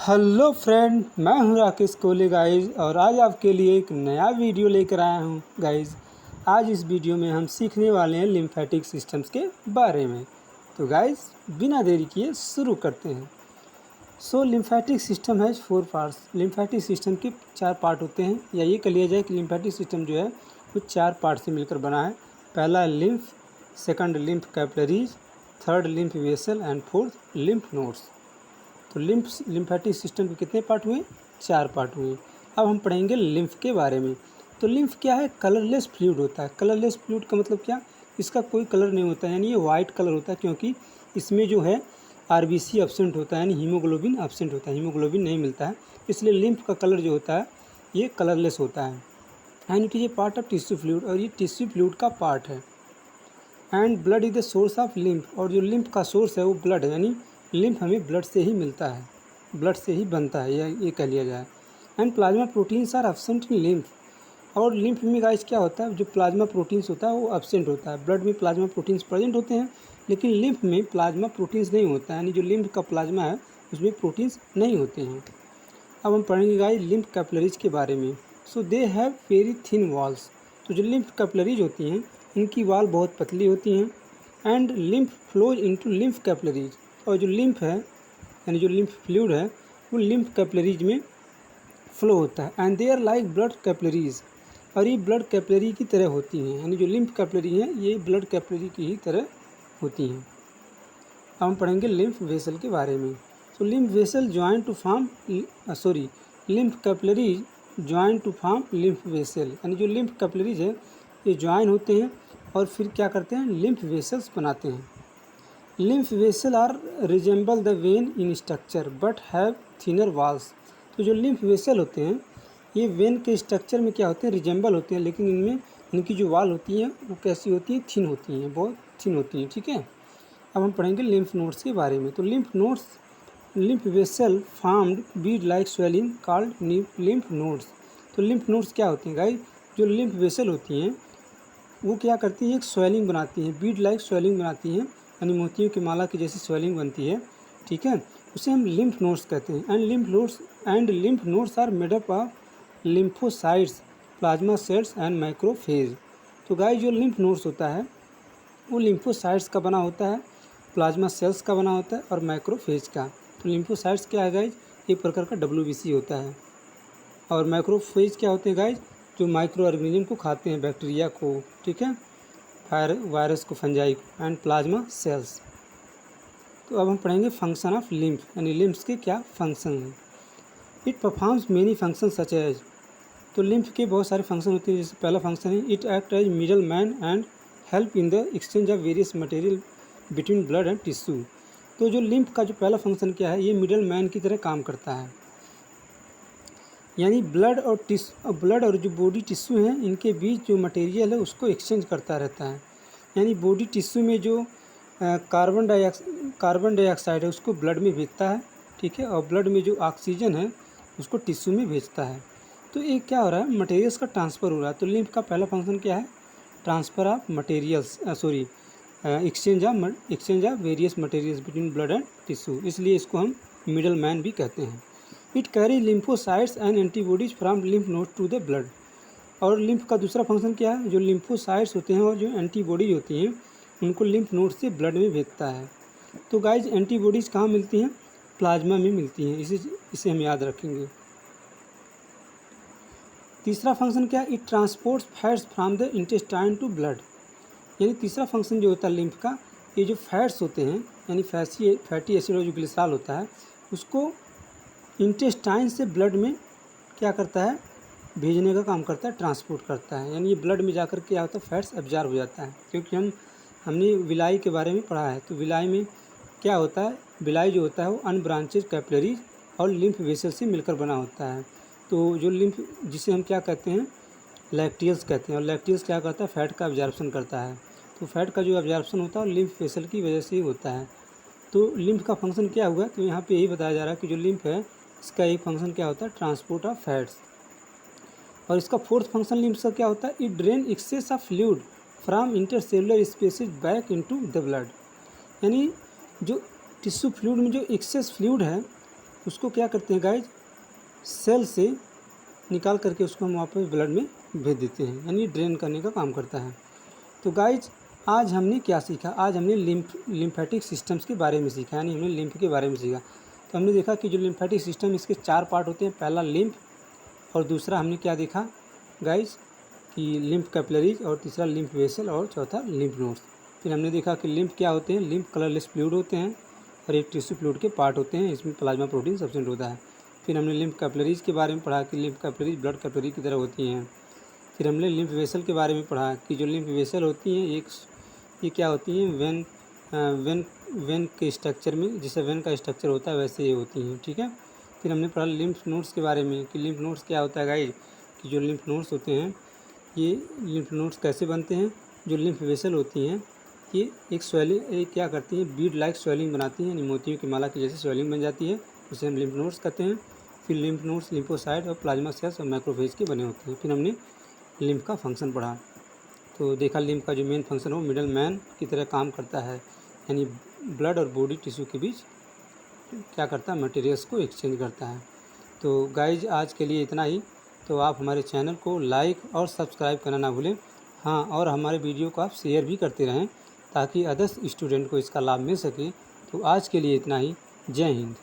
Hello friend, मैं हूं Rakesh Kohli guys और आज आपके लिए एक नया वीडियो लेकर आया हूं गाइज। आज इस वीडियो में हम सीखने वाले हैं लिम्फेटिक सिस्टम्स के बारे में। तो गाइज बिना देरी किए शुरू करते हैं। लिम्फेटिक सिस्टम है 4 पार्ट्स। लिम्फेटिक सिस्टम के 4 पार्ट होते हैं, या ये कह लिया जाए कि लिम्फेटिक सिस्टम जो है वो 4 पार्ट से मिलकर बना है। पहला lymph, second lymph capillaries, third lymph vessel and fourth lymph nodes. तो लिम्फेटिक सिस्टम के कितने पार्ट हुए? 4 पार्ट हुए। अब हम पढ़ेंगे लिम्फ के बारे में। तो लिम्फ क्या है? कलरलेस फ्लूइड होता है। कलरलेस फ्लूइड का मतलब क्या? इसका कोई कलर नहीं होता है, यानी ये वाइट कलर होता है, क्योंकि इसमें जो है आरबीसी एब्सेंट होता है, यानी हीमोग्लोबिन एब्सेंट होता है, हीमोग्लोबिन नहीं मिलता है। इसलिए लिम्फ का कलर जो होता है ये कलरलेस होता है। And it is a part of tissue fluid, और ये टिश्यू फ्लूइड का पार्ट है। And blood is the source of lymph, और जो लिम्फ का सोर्स है वो ब्लड है, यानी लिम्फ हमें ब्लड से ही मिलता है, ब्लड से ही बनता है, ये कह लिया जाए। And plasma proteins are absent in lymph, और लिम्फ में गाइस क्या होता है? जो प्लाज्मा प्रोटीन्स होता है वो एब्सेंट होता है। ब्लड में प्लाज्मा प्रोटीन्स प्रेजेंट होते हैं, लेकिन लिम्फ में प्लाज्मा प्रोटीन्स नहीं होता है, यानी जो लिम्फ का प्लाज्मा है उसमें प्रोटीन्स नहीं होते हैं। अब हम पढ़ेंगे गाइस लिम्फ कैपिलरीज के बारे में। So they have very thin walls. तो जो लिम्फ कैपिलरीज होती हैं इनकी वाल बहुत पतली होती हैं। And lymph flows into lymph capillaries, और जो लिम्फ है यानी जो लिम्फ फ्लूइड है वो लिम्फ कैपिलरीज में फ्लो होता है। And they are like blood capillaries, और ये ब्लड कैपिलरी की तरह होती हैं, यानी जो लिम्फ कैपिलरी हैं ये ब्लड कैपिलरी की ही तरह होती हैं। अब हम पढ़ेंगे लिम्फ वेसल के बारे में। तो lymph vessel join to form lymph capillaries join to form lymph vessel, यानी जो लिम्फ कैपिलरीज है ये ज्वाइन होते हैं और फिर क्या करते हैं? लिम्फ वेसल्स बनाते हैं। Lymph vessel are resemble the vein in structure but have thinner walls. तो जो लिम्फ वेसल होते हैं ये वेन के स्ट्रक्चर में क्या होते हैं? रिजेंबल होते हैं, लेकिन इनमें इनकी जो वाल होती हैं वो कैसी होती हैं? थिन होती हैं, बहुत थिन होती हैं। ठीक है, अब हम पढ़ेंगे लिम्फ नोड्स के बारे में। तो lymph vessel formed Beed like swelling called lymph nodes. तो लिम्फ नोड्स क्या होती हैं गाइस? जो लिम्फ वेसल होती हैं वो क्या करती हैं? एक स्वेलिंग बनाती हैं, बीड लाइक स्वेलिंग बनाती हैं, यानी मोतियों की माला की जैसी स्वेलिंग बनती है। ठीक है, उसे हम लिम्फ नोड्स कहते हैं। And lymph nodes are made up of lymphocytes, plasma cells and macrophage. तो गाइस जो लिम्फ नोड्स होता है वो लिम्फोसाइट्स का बना होता है, प्लाज्मा सेल्स का बना होता है और माइक्रोफेज का। तो लिम्फोसाइट्स क्या है गाइज? एक प्रकार का WBC होता है। और माइक्रोफेज क्या होते हैं गाइज? जो माइक्रो ऑर्गेनिज्म को खाते हैं, बैक्टीरिया को, ठीक है, वायरस को, फंजाई को। And plasma cells. तो अब हम पढ़ेंगे फंक्शन ऑफ लिम्फ, यानी लिम्फ्स के क्या फंक्शन हैं। It performs many function such as. तो लिम्फ के बहुत सारे फंक्शन होते हैं। जैसे पहला फंक्शन है it act as middle man and help in the exchange of various material between blood and tissue. तो जो लिम्फ का जो पहला फंक्शन क्या है? ये मिडल मैन की तरह काम करता है, यानी ब्लड और जो बॉडी टिश्यू हैं इनके बीच जो मटेरियल है उसको एक्सचेंज करता रहता है। यानी बॉडी टिश्यू में जो कार्बन डाइऑक्साइड है उसको ब्लड में भेजता है, ठीक है, और ब्लड में जो ऑक्सीजन है उसको टिश्यू में भेजता है। तो ये क्या हो रहा है? मटेरियल्स का ट्रांसफ़र हो रहा है। तो लिम्फ का पहला फंक्शन क्या है? Transfer of materials, exchange of various materials between blood and tissue, इसलिए इसको हम मिडल मैन भी कहते हैं। It carry lymphocytes and antibodies from lymph node to the blood. और लिम्फ का दूसरा फंक्शन क्या है? जो लिम्फोसाइट्स होते हैं और जो एंटीबॉडीज होती हैं उनको लिम्फ नोड से ब्लड में भेजता है। तो गाइज एंटीबॉडीज़ कहाँ मिलती हैं? प्लाज्मा में मिलती हैं, इसे हम याद रखेंगे। तीसरा फंक्शन क्या है? It transports fats from the intestine to blood. यानी तीसरा फंक्शन जो होता है लिम्फ का, ये जो फैट्स होते हैं यानी फैटी एसिड और जो ग्लिसरॉल होता है उसको इंटेस्टाइन से ब्लड में क्या करता है? भेजने का काम करता है, ट्रांसपोर्ट करता है। यानी ये ब्लड में जाकर क्या होता है? फैट्स एब्जॉर्ब हो जाता है। क्योंकि हमने विलाई के बारे में पढ़ा है। तो विलाई में क्या होता है? विलाई जो होता है वो अनब्रांचेज कैपिलरीज और लिम्फ वेसल से मिलकर बना होता है। तो जो लिम्फ, जिसे हम क्या कहते हैं? लैक्टियल्स कहते हैं। और लैक्टियल्स क्या करता है? फैट का एब्जॉर्प्शन करता है। तो फैट का जो एब्जॉर्प्शन होता है वो लिम्फ वेसल की वजह से ही होता है। तो लिम्फ का फंक्शन क्या हुआ? तो यहाँ पे यही बताया जा रहा है कि जो लिम्फ है इसका एक फंक्शन क्या होता है? Transport of fats. और इसका फोर्थ फंक्शन लिम्फ का क्या होता है? It drain excess of fluid from intercellular spaces back into the blood. यानी जो टिश्यू फ्लूइड में जो एक्सेस फ्लूइड है उसको क्या करते हैं गाइज, सेल से निकाल करके उसको हम वापस ब्लड में भेज देते हैं, यानी ड्रेन करने का काम करता है। तो गाइज आज हमने क्या सीखा, आज हमने लिम्फेटिक सिस्टम्स के बारे में सीखा, यानी हमने लिम्फ के बारे में सीखा। तो हमने देखा कि जो लिम्फेटिक सिस्टम इसके 4 पार्ट होते हैं, पहला लिम्फ, और दूसरा हमने क्या देखा गाइज कि लिम्फ कैपिलरीज, और तीसरा लिम्फ वेसल, और चौथा लिम्फ नोड्स। फिर हमने देखा कि लिम्फ क्या होते हैं, लिम्फ कलरलेस फ्लूइड होते हैं और एक टिश्यू फ्लूइड के पार्ट होते हैं, इसमें प्लाज्मा प्रोटीन सब्सटेंस होता है। फिर हमने लिम्फ कैपिलरीज के बारे में पढ़ा कि लिम्फ कैपिलरीज ब्लड कैपिलरी की तरह होती हैं। फिर हमने लिम्फ वेसल के बारे में पढ़ा कि जो लिम्फ वेसल होती हैं ये क्या होती हैं, वेन के स्ट्रक्चर में, जैसे वेन का स्ट्रक्चर होता है वैसे ये होती हैं, ठीक है। फिर हमने पढ़ा लिम्फ नोड्स के बारे में कि लिम्फ नोड्स क्या होता है गाइस, कि जो लिम्फ नोड्स होते हैं ये लिम्फ नोड्स कैसे बनते हैं। जो लिम्फ वेसल होती हैं ये एक क्या करती हैं, बीड लाइक स्वेलिंग बनाती हैं, यानी मोतियों की माला की जैसे स्वेलिंग बन जाती है, उसे हम लिम्फ नोड्स कहते हैं। फिर लिम्फ नोड्स लिम्फोसाइट और प्लाज्मा सेल्स और मैक्रोफेज के बने होते हैं। फिर हमने लिम्फ का फंक्शन पढ़ा, तो देखा लिम्फ का जो मेन फंक्शन हो मिडल मैन की तरह काम करता है, यानी ब्लड और बॉडी टिश्यू के बीच क्या करता है, मटेरियल्स को एक्सचेंज करता है। तो गाइज आज के लिए इतना ही। तो आप हमारे चैनल को लाइक और सब्सक्राइब करना ना भूलें। हाँ, और हमारे वीडियो को आप शेयर भी करते रहें ताकि अदर्स स्टूडेंट को इसका लाभ मिल सके। तो आज के लिए इतना ही। जय हिंद।